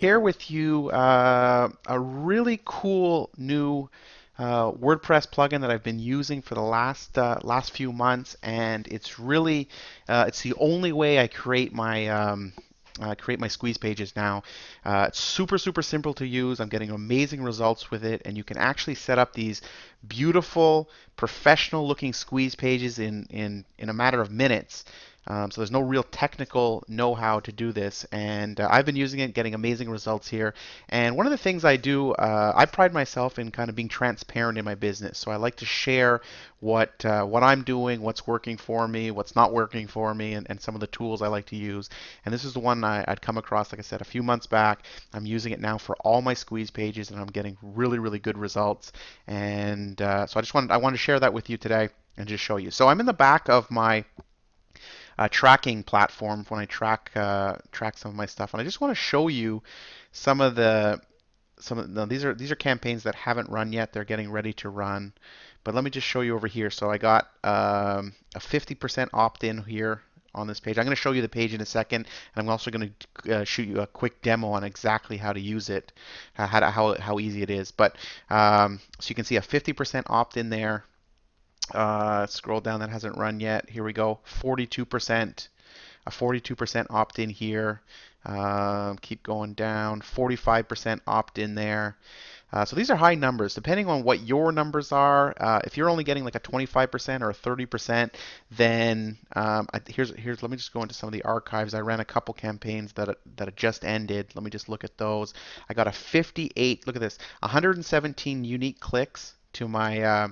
Share with you a really cool new WordPress plugin that I've been using for the last few months, and it's the only way I create my squeeze pages now. It's super simple to use. I'm getting amazing results with it, and you can actually set up these beautiful, professional looking squeeze pages in a matter of minutes. So there's no real technical know-how to do this, and I've been using it, getting amazing results here. And one of the things I do, I pride myself in kind of being transparent in my business. So I like to share what I'm doing, what's working for me, what's not working for me, and some of the tools I like to use. And this is the one I'd come across, like I said, a few months back. I'm using it now for all my squeeze pages, and I'm getting really good results. And so I wanted to share that with you today and just show you. So I'm in the back of my tracking platform when I track some of my stuff, and I just want to show you some of the no, these are campaigns that haven't run yet. They're getting ready to run, but let me just show you over here. So I got a 50% opt-in here on this page. I'm going to show you the page in a second, and I'm also going to shoot you a quick demo on exactly how to use it, how easy it is. But so you can see a 50% opt-in there. Scroll down, that hasn't run yet. Here we go, 42%, a 42% opt-in here. Keep going down, 45% opt-in there. So these are high numbers. Depending on what your numbers are, if you're only getting like a 25% or a 30%, then let me just go into some of the archives. I ran a couple campaigns that just ended. Let me just look at those. I got a 58. Look at this, 117 unique clicks to my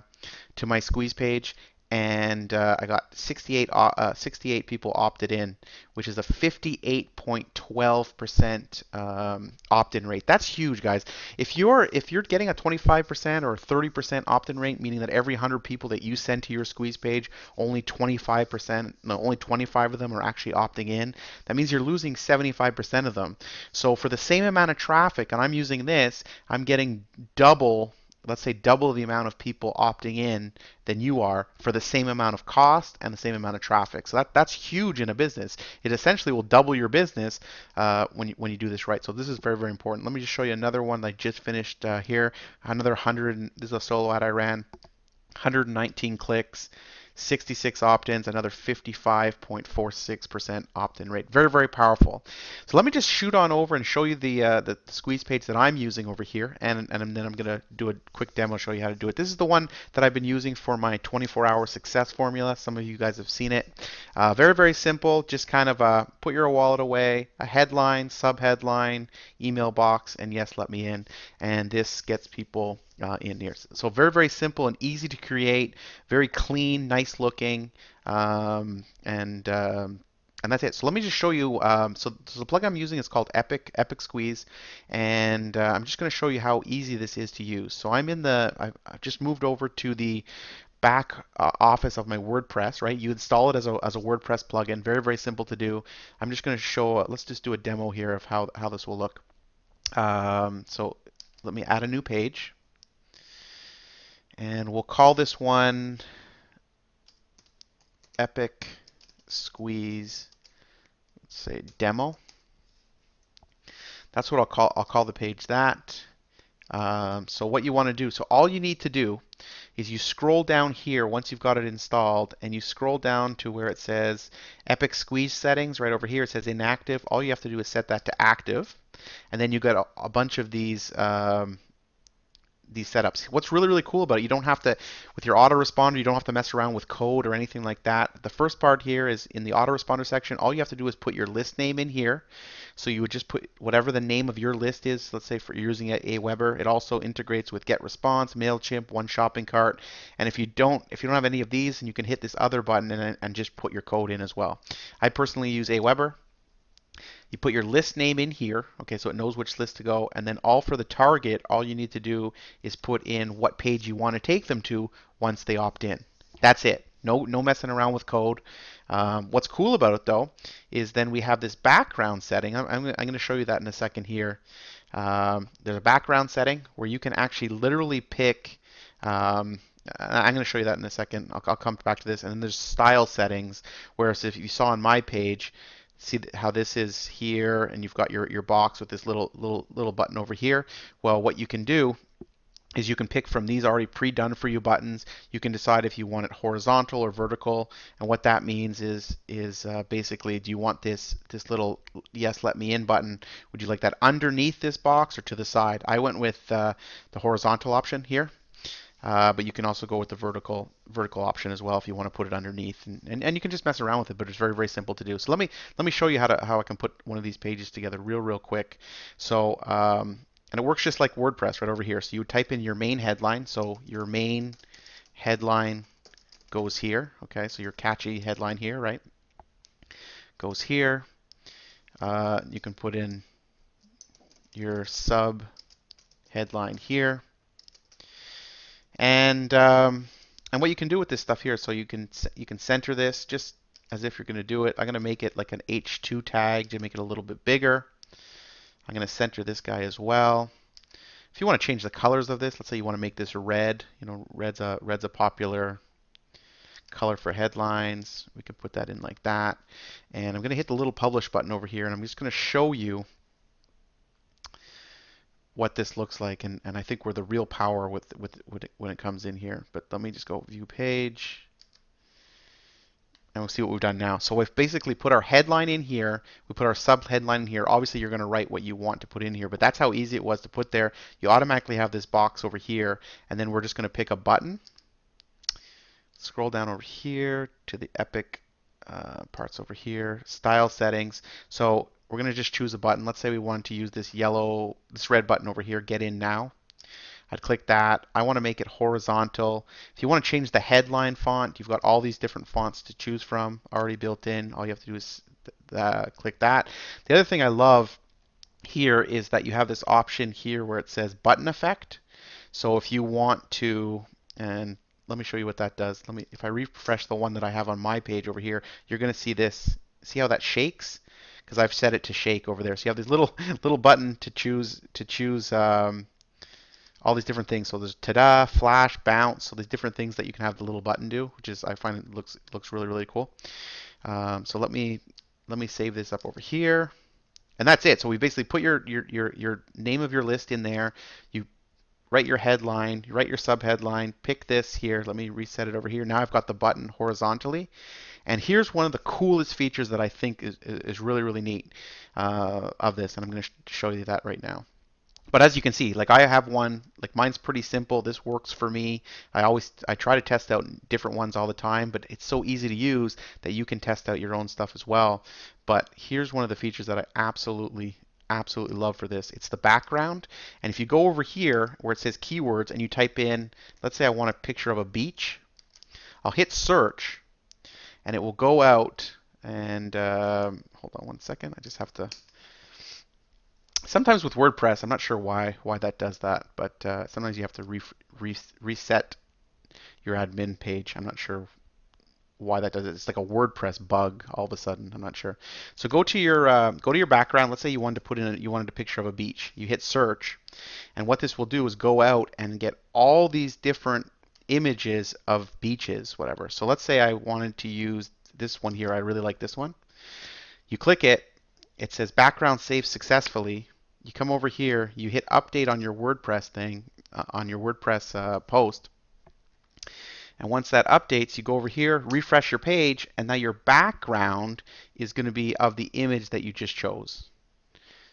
squeeze page, and I got 68 people opted in, which is a 58.12% opt-in rate. That's huge, guys. If you're getting a 25% or 30% opt-in rate, meaning that every 100 people that you send to your squeeze page, only 25%, no, only 25 of them are actually opting in. That means you're losing 75% of them. So for the same amount of traffic, and I'm using this, I'm getting double, let's say double the amount of people opting in than you are for the same amount of cost and the same amount of traffic. So that's huge in a business. It essentially will double your business when you do this right. So this is very important. Let me just show you another one that I just finished here. Another 100. This is a solo ad I ran. 119 clicks, 66 opt-ins, another 55.46% opt-in rate. Very powerful. So let me just shoot on over and show you the squeeze page that I'm using over here, and then I'm going to do a quick demo, show you how to do it. This is the one that I've been using for my 24-hour success formula. Some of you guys have seen it. Very simple. Just kind of put your wallet away, a headline, subheadline, email box, and yes, let me in. And this gets people in here. So very simple and easy to create, very clean, nice looking, and that's it. So let me just show you. So the plugin I'm using is called Epic Squeeze, and I'm just going to show you how easy this is to use. So I've just moved over to the back office of my WordPress, right? You install it as a WordPress plugin. Very simple to do. I'm just going to show. Let's just do a demo here of how this will look. So let me add a new page. And we'll call this one Epic Squeeze, let's say demo. That's what I'll call the page that. So what you want to do, so all you need to do is you scroll down here once you've got it installed, and you scroll down to where it says Epic Squeeze settings. Right over here it says inactive. All you have to do is set that to active, and then you got a bunch of these setups. What's really cool about it, you don't have to, with your autoresponder, you don't have to mess around with code or anything like that. The first part here is in the autoresponder section. All you have to do is put your list name in here. So you would just put whatever the name of your list is. Let's say for you're using Aweber. It also integrates with GetResponse, Mailchimp, One Shopping Cart. And if you don't have any of these, then you can hit this other button and just put your code in as well. I personally use Aweber. You put your list name in here, okay, so it knows which list to go, and then all for the target, all you need to do is put in what page you want to take them to once they opt in. That's it. No messing around with code. What's cool about it though is then we have this background setting. I'm going to show you that in a second here. There's a background setting where you can actually literally pick. I'm going to show you that in a second. I'll come back to this. And then there's style settings, whereas if you saw on my page, See how this is here, and you've got your box with this little button over here. Well, what you can do is you can pick from these already pre-done for you buttons. You can decide if you want it horizontal or vertical, and what that means is basically, do you want this little yes let me in button? Would you like that underneath this box or to the side? I went with the horizontal option here. But you can also go with the vertical option as well if you want to put it underneath, and you can just mess around with it. But it's very simple to do. So let me show you how I can put one of these pages together real quick. So and it works just like WordPress right over here. So you would type in your main headline. So your main headline goes here. Okay, so your catchy headline here, right? Goes here. You can put in your sub headline here. And what you can do with this stuff here, so you can center this just as if you're going to do it. I'm going to make it like an H2 tag to make it a little bit bigger. I'm going to center this guy as well. If you want to change the colors of this, let's say you want to make this red. You know, red's a popular color for headlines. We can put that in like that. And I'm going to hit the little publish button over here, and I'm just going to show you what this looks like, and I think we're the real power with when it comes in here. But let me just go view page, and we'll see what we've done now. So we've basically put our headline in here, we put our sub headline in here. Obviously you're going to write what you want to put in here, but that's how easy it was to put there. You automatically have this box over here, and then we're just going to pick a button, scroll down over here to the epic parts over here, style settings. So we're going to just choose a button. Let's say we want to use this red button over here, get in now. I'd click that. I want to make it horizontal. If you want to change the headline font, you've got all these different fonts to choose from already built in. All you have to do is click that. The other thing I love here is that you have this option here where it says button effect. So if you want to, and let me show you what that does. If I refresh the one that I have on my page over here, you're going to see this. See how that shakes? Because I've set it to shake over there. So you have this little button to choose all these different things. So there's ta-da, flash, bounce. So there's different things that you can have the little button do, which is I find it looks really cool. So let me save this up over here, and that's it. So we basically put your name of your list in there. You write your headline, you write your subheadline, pick this here. Let me reset it over here. Now I've got the button horizontally. And here's one of the coolest features that I think is really neat of this, and I'm going to show you that right now. But as you can see, like I have one, like mine's pretty simple. This works for me. I try to test out different ones all the time, but it's so easy to use that you can test out your own stuff as well. But here's one of the features that I absolutely love for this. It's the background. And if you go over here where it says keywords and you type in, let's say I want a picture of a beach, I'll hit search and it will go out and hold on one second. I just have to. Sometimes with WordPress, I'm not sure why that does that, but sometimes you have to reset your admin page. I'm not sure why that does it. It's like a WordPress bug all of a sudden. I'm not sure. So go to your background. Let's say you wanted to you wanted a picture of a beach. You hit search, and what this will do is go out and get all these different images of beaches, whatever. So let's say I wanted to use this one here. I really like this one. You click it. It says background saved successfully. You come over here, you hit update on your WordPress thing, on your WordPress post. And once that updates, you go over here, refresh your page, and now your background is going to be of the image that you just chose.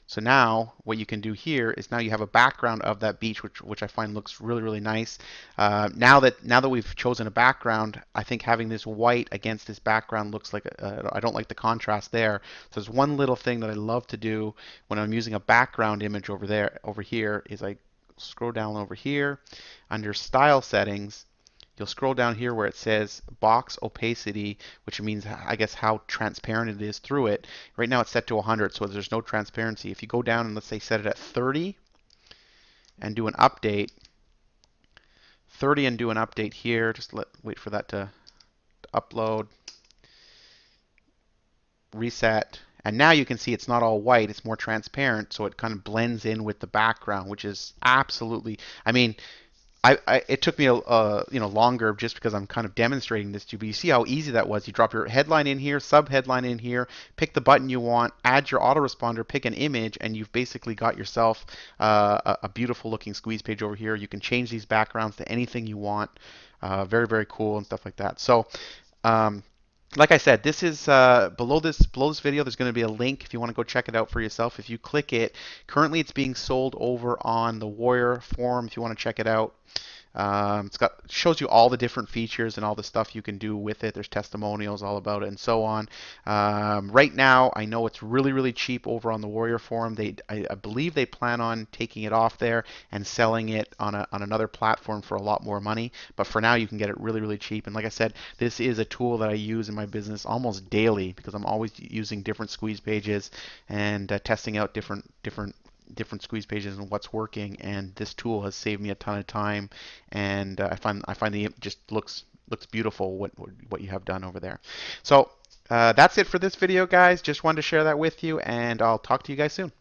So now what you can do here is now you have a background of that beach, which I find looks really nice. Now that we've chosen a background, I think having this white against this background looks like I don't like the contrast there. So there's one little thing that I love to do when I'm using a background image over here is I scroll down over here under style settings. You'll scroll down here where it says box opacity, which means, I guess, how transparent it is through it. Right now it's set to 100, so there's no transparency. If you go down and let's say set it at 30 and do an update, 30 and do an update here, just wait for that to upload, reset, and now you can see it's not all white, it's more transparent, so it kind of blends in with the background, which is absolutely, I mean, it took me longer just because I'm kind of demonstrating this to you, but you see how easy that was. You drop your headline in here, sub headline in here, pick the button you want, add your autoresponder, pick an image, and you've basically got yourself a beautiful looking squeeze page over here. You can change these backgrounds to anything you want. Very, very cool and stuff like that. So um, like I said, this is below this video. There's going to be a link if you want to go check it out for yourself. If you click it, currently it's being sold over on the Warrior forum. If you want to check it out, it's got shows you all the different features and all the stuff you can do with it. There's testimonials all about it and so on. Right now, I know it's really really cheap over on the Warrior forum. I believe they plan on taking it off there and selling it on another platform for a lot more money. But for now, you can get it really really cheap. And like I said, this is a tool that I use in my business almost daily because I'm always using different squeeze pages and testing out different squeeze pages and what's working, and this tool has saved me a ton of time, and I find the just looks beautiful what you have done over there. So that's it for this video, guys. Just wanted to share that with you, and I'll talk to you guys soon.